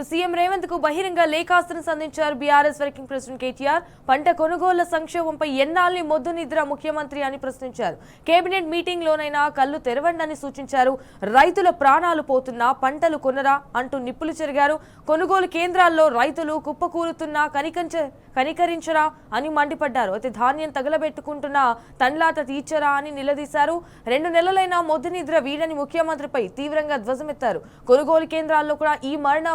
CM Revanth కు బహిరంగ లేఖాస్త్రం సంధించారు BRS working president KTR. పంట కొనుగోళ్ల సంక్షోభంపై ఎన్నాళ్ళని మొద్దు నిద్ర ముఖ్యమంత్రి అని ప్రశ్నించారు. కేబినెట్ మీటింగ్ లోనైనా కళ్ళు తెరవండని సూచించారు. రైతుల ప్రాణాలు పోతున్నా పంటలు కొనరా అంటూ నిప్పులు చెరిగారు. కొనుగోలు కేంద్రాల్లో రైతులు కుప్పకూలుతున్నా కనికరించరా అని మండిపడ్డారు. అయితే ధాన్యం తగలబెట్టుకుంటున్న తండ్లాట తీర్చరా అని నిలదీశారు. 2 నెలలైనా మొద్దు నిద్ర వీడని ముఖ్యమంత్రిపై తీవ్రంగా ధ్వజమెత్తారు. కొనుగోలు కేంద్రాల్లో కూడా ఈ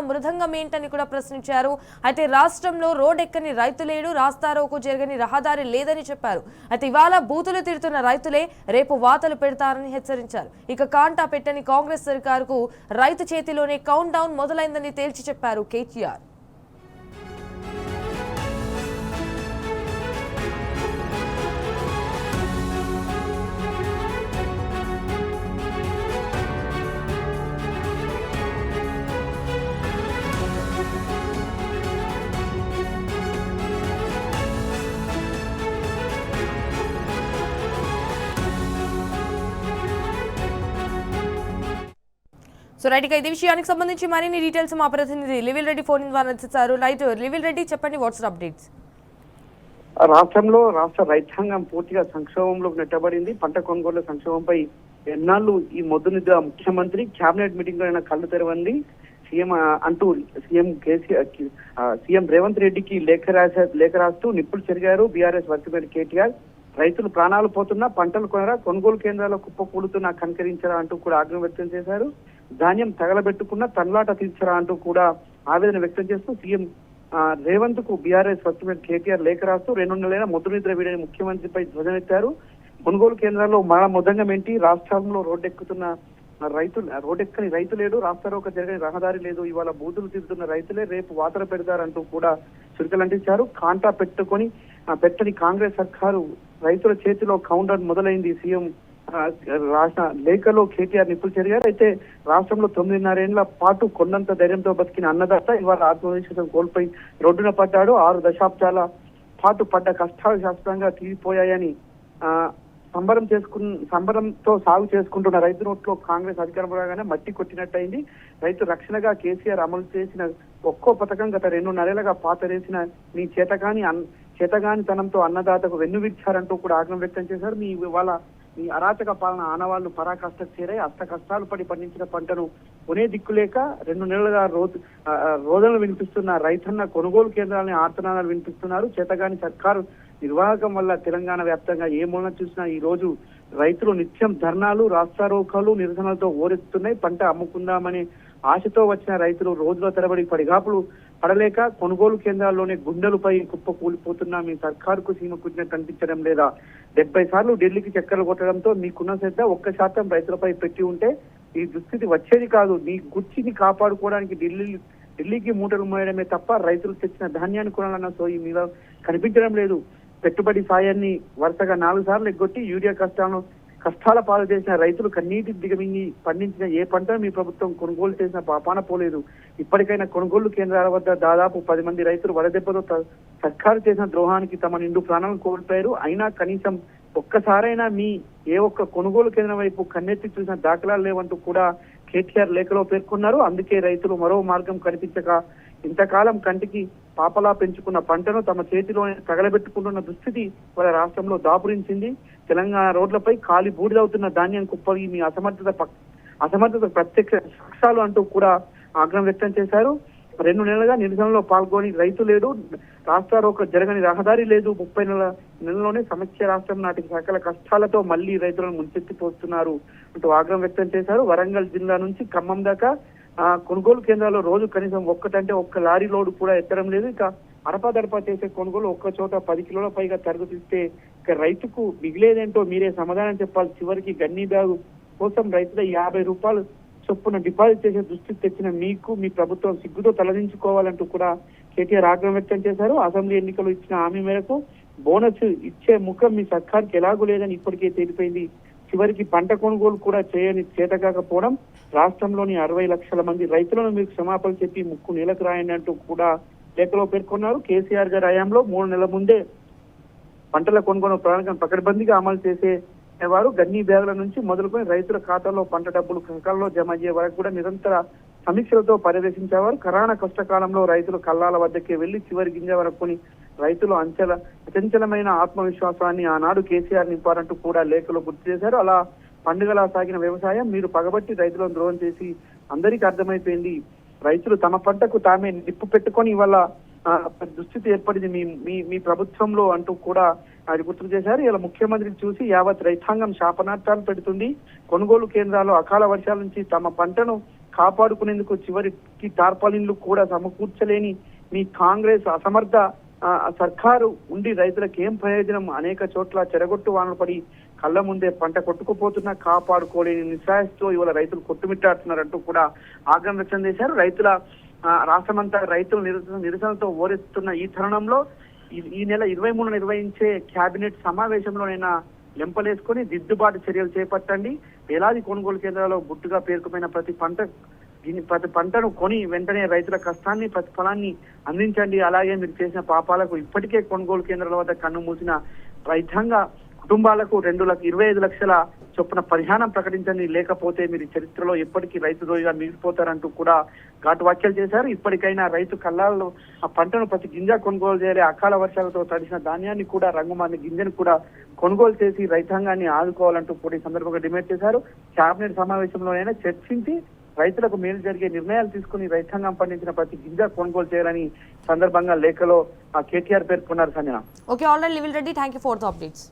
మృదంగం ఏంటని కూడా ప్రశ్నించారు. అయితే రాష్ట్రంలో రోడ్డెక్కని రైతు లేడు, రాస్తారోకు జరగని రహదారి లేదని చెప్పారు. అయితే ఇవాళ బూతులు తిడుతున్న రైతులే రేపు వాతలు పెడతారని హెచ్చరించారు. ఇక కాంటా పెట్టని కాంగ్రెస్ సర్కారుకు రైతు చేతిలోనే కౌంట్ డౌన్ మొదలైందని తేల్చి చెప్పారు కేటీఆర్. సో రైట్, ఇక ఇది విషయానికి సంబంధించి మరిన్ని డీటెయిల్స్ మా ప్రతినిధి లివిల్ రెడ్డి ఫోన్ ద్వారా అందిస్తారు. రైట్ లివిల్ రెడ్డి, చెప్పండి వాట్స్ అప్డేట్స్. రాష్ట్ర రైతాంగం పూర్తిగా సంక్షోభంలోకి నెట్టబడింది. పంట కొనుగోలు సంక్షోభంపై ఎన్నాళ్ళు ఈ మొద్దు నిద్ర ముఖ్యమంత్రి కేబినెట్ మీటింగ్ లో కళ్ళు తెరవండి సీఎం అంటూ సీఎం రేవంత్ రెడ్డికి లేఖ రాస్తూ నిప్పులు చెరిగారు బీఆర్ఎస్ వర్కింగ్ కేటీఆర్. రైతులు ప్రాణాలు పోతున్నా పంటలు కొనరా, కొనుగోలు కేంద్రాల్లో కుప్ప కూలుతున్నా కనికరించరా అంటూ కూడా ఆగ్రహం వ్యక్తం చేశారు. ధాన్యం తగలబెట్టుకున్న తన్లాట తీర్చరా అంటూ కూడా ఆవేదన వ్యక్తం చేస్తూ సీఎం రేవంత్ కు బీఆర్ఎస్ వర్కింగ్ కేటీఆర్ లేఖ రాస్తూ 2 నెలలైన మొద్దు నిద్ర వీడని ముఖ్యమంత్రిపై ధ్వజమెత్తారు. కొనుగోలు కేంద్రాల్లో మొదంగం ఏంటి, రాష్ట్రంలో రోడ్డెక్కని రైతు లేడు, రాస్తారోక జరగని రహదారి లేదు, ఇవాళ బూతులు తిరుగుతున్న రైతులే రేపు వాతలు పెడతారంటూ కూడా చురుకలంటించారు. కాంటా పెట్టని కాంగ్రెస్ సర్కారు రైతుల చేతిలో కౌంటర్ మొదలైంది. సీఎం రాసిన లేఖలో కేటీఆర్ నిప్పులు చెరిగారు. అయితే రాష్ట్రంలో 9.5 ఏళ్ల పాటు కొండంత ధైర్యంతో బతికిన అన్నదాత ఇవాళ ఆత్మవిశ్వాసం కోల్పోయి రోడ్డున పడ్డాడు. 6 దశాబ్దాల పాటు పడ్డ కష్టాలు శాశ్వతంగా తీరిపోయాయని సంబరంతో సాగు చేసుకుంటున్న రైతు నోట్లో కాంగ్రెస్ అధికారం రాగానే మట్టి కొట్టినట్టయింది. రైతు రక్షణగా కేసీఆర్ అమలు చేసిన ఒక్కో పథకం గత 2 నెలలుగా పాతరేసిన నీ చేతగానితనంతో అన్నదాతకు వెన్నువిచ్చారంటూ కూడా ఆగ్రహం వ్యక్తం చేశారు. మీ అరాచక పాలన ఆనవాళ్లు పరాకష్ట చేరాయి. అష్ట కష్టాలు పడి పండించిన పంటను కొనే దిక్కులేక 2 నెలలుగా రోదనలు వినిపిస్తున్న రైతన్న కొనుగోలు కేంద్రాలని ఆర్తనాదాలు వినిపిస్తున్నారు. చేతగాని సర్కారు నిర్వాహకం వల్ల తెలంగాణ వ్యాప్తంగా ఏ మూలన చూసినా ఈ రోజు రైతులు నిత్యం ధర్నాలు, రాస్తారోకాలు, నిరసనలతో ఓరెత్తుతున్నాయి. పంట అమ్ముకుందామనే ఆశతో వచ్చిన రైతులు రోజుల తరబడి పడిగాపులు పడలేక కొనుగోలు కేంద్రాల్లోనే గుండెలపై కుప్ప కూలిపోతున్నా మీ సర్కారుకు సీమ కుట్టినట్టు కనిపించడం లేదా? 70 సార్లు ఢిల్లీకి చక్కర్లు కొట్టడంతో మీకున్న శ్రద్ధ 1% రైతులపై పెట్టి ఉంటే ఈ దుస్థితి వచ్చేది కాదు. నీ గుర్చిని కాపాడుకోవడానికి ఢిల్లీకి మూటలు మోయడమే తప్ప రైతులు తెచ్చిన ధాన్యాన్ని కొనాలన్న సోయి మీద కనిపించడం లేదు. పెట్టుబడి సాయాన్ని వరుసగా 4 సార్లు ఎగ్గొట్టి యూరియా కష్టాల పాలు చేసిన రైతులు కన్నీటి దిగమింగి పండించిన ఏ పంటను మీ ప్రభుత్వం కొనుగోలు చేసిన పాపాన పోలేదు. ఇప్పటికైనా కొనుగోలు కేంద్రాల వద్ద దాదాపు 10 మంది రైతులు వడదెబ్బతో సర్కారు చేసిన ద్రోహానికి తమ నిండు ప్రాణాలను కోల్పోయారు. అయినా కనీసం ఒక్కసారైనా ఏ ఒక్క కొనుగోలు కేంద్రం వైపు కన్నెత్తి చూసిన దాఖలాలు లేవంటూ కూడా కేటీఆర్ లేఖలో పేర్కొన్నారు. అందుకే రైతులు మరో మార్గం కనిపించక ఇంతకాలం కంటికి పాపలా పెంచుకున్న పంటను తమ చేతిలోనే తగలబెట్టుకుంటున్న దుస్థితి వాళ్ళ రాష్ట్రంలో దాపురించింది. తెలంగాణ రోడ్లపై కాలి బూడిదవుతున్న ధాన్యం కుప్పవి మీ అసమర్థత ప్రత్యక్ష సాక్ష్యాలు అంటూ కూడా ఆగ్రహం వ్యక్తం చేశారు. 2 నెలలుగా నిరసనలో పాల్గొని రైతు లేడు, రాస్తారోక జరగని రహదారి లేదు, 30 నెలలోనే సమస్య రాష్ట్రం నాటికి సకల కష్టాలతో మళ్లీ రైతులను ముంచెత్తిపోస్తున్నారు అంటూ ఆగ్రహం వ్యక్తం చేశారు. వరంగల్ జిల్లా నుంచి ఖమ్మం దాకా కొనుగోలు కేంద్రాల్లో రోజు కనీసం ఒక్క లారీ లోడు కూడా ఎత్తడం లేదు. ఇక అడపాదడపా చేసే కొనుగోలు ఒక్క చోట 10 కిలోల పైగా తరగతిస్తే ఇక రైతుకు మిగిలేదేంటో మీరే సమాధానం చెప్పాలి. చివరికి గన్నీ బ్యాగు కోసం రైతుల 50 రూపాయలు చొప్పున డిపాజిట్ చేసే దుస్థితి తెచ్చిన మీకు మీ ప్రభుత్వం సిగ్గుతో తలదించుకోవాలంటూ కూడా కేటీఆర్ ఆగ్రహం వ్యక్తం చేశారు. అసెంబ్లీ ఎన్నికలు ఇచ్చిన హామీ మేరకు బోనస్ ఇచ్చే ముఖం మీ సర్కార్కి ఎలాగూ లేదని ఇప్పటికే తేలిపోయింది. చివరికి పంట కొనుగోలు కూడా చేయని చేతకాకపోవడం, రాష్ట్రంలోని 60 లక్షల మంది రైతులను మీరు క్షమాపణ చెప్పి ముక్కు నీలకు రాయండి అంటూ కూడా లేఖలో పేర్కొన్నారు. కేసీఆర్ గారి హయాంలో 3 నెలల ముందే పంటల కొనుగోలు ప్రణాళికను పకడ్బందీగా అమలు చేసేవారు. గన్నీ బ్యాగుల నుంచి మొదలుకొని రైతుల ఖాతాలో పంట డబ్బులు సకాలంలో జమ అయ్యే వరకు కూడా నిరంతర సమీక్షలతో పర్యవేక్షించేవారు. కరోనా కష్టకాలంలో రైతులు కల్లాల వద్దకే వెళ్లి చివరి గింజ వరకు రైతులు అచంచలమైన ఆత్మవిశ్వాసాన్ని ఆనాడు కేసీఆర్ నింపారంటూ కూడా లేఖలో గుర్తు చేశారు. అలా పండుగలా సాగిన వ్యవసాయం మీరు పగబట్టి రైతులను ద్రోహం చేసి అందరికీ అర్థమైపోయింది. రైతులు తమ పంటకు తామే నిప్పు పెట్టుకొని ఇవాళ దుస్థితి ఏర్పడింది మీ ప్రభుత్వంలో అంటూ కూడా అది గుర్తు చేశారు. ఇలా ముఖ్యమంత్రిని చూసి యావత్ రైతాంగం శాపనార్థాలు పెడుతుంది. కొనుగోలు కేంద్రాలు అకాల వర్షాల నుంచి తమ పంటను కాపాడుకునేందుకు చివరికి టార్పాలిన్లు కూడా సమకూర్చలేని మీ కాంగ్రెస్ అసమర్థ సర్కారు ఉండి రైతులకు ఏం ప్రయోజనం? అనేక చోట్ల చెరగొట్టు వానలు పడి కళ్ళ ముందే పంట కొట్టుకుపోతున్నా కాపాడుకోలేని నిస్సాయస్తో ఇవాళ రైతులు కొట్టుమిట్టాడుతున్నారంటూ కూడా ఆగ్రహం వ్యక్తం చేశారు. రైతుల రాష్ట్రమంతా రైతులు నిరసనతో ఓరెత్తుతున్న ఈ తరుణంలో ఈ నెల 23న నిర్వహించే కేబినెట్ సమావేశంలోనైనా లెంపలేసుకొని దిద్దుబాటు చర్యలు చేపట్టండి. వేలాది కొనుగోలు కేంద్రాల్లో గుట్టుగా పేరుకుపోయిన ప్రతి పంటను కొని వెంటనే రైతుల కష్టాన్ని ప్రతిఫలాన్ని అందించండి. అలాగే మీరు చేసిన పాపాలకు ఇప్పటికే కొనుగోలు కేంద్రాల వద్ద కన్ను మూసిన రైతాంగ కుటుంబాలకు 25 లక్షల చొప్పున పరిహారం ప్రకటించండి. లేకపోతే మీరు చరిత్రలో ఎప్పటికీ రైతు ద్రోహిగా మిగిలిపోతారంటూ కూడా ఘాటు వ్యాఖ్యలు చేశారు. ఇప్పటికైనా రైతు కళ్ళాల్లో ఆ పంటను ప్రతి గింజ కొనుగోలు చేయాలి. అకాల వర్షాలతో తడిసిన ధాన్యాన్ని కూడా రంగుమారిన గింజను కూడా కొనుగోలు చేసి రైతాంగాన్ని ఆదుకోవాలంటూ కూడా ఈ సందర్భంగా డిమాండ్ చేశారు. కేబినెట్ సమావేశంలోనైనా చర్చించి రైతులకు మేలు జరిగే నిర్ణయాలు తీసుకుని రైతాంగం పండించిన ప్రతి గింజ కొనుగోలు చేయాలని సందర్భంగా లేఖలో కేటీఆర్ పేర్కొన్నారు. సంజన. ఓకే, ఆల్ రైట్ లివిల్ Reddy, thank you for the updates.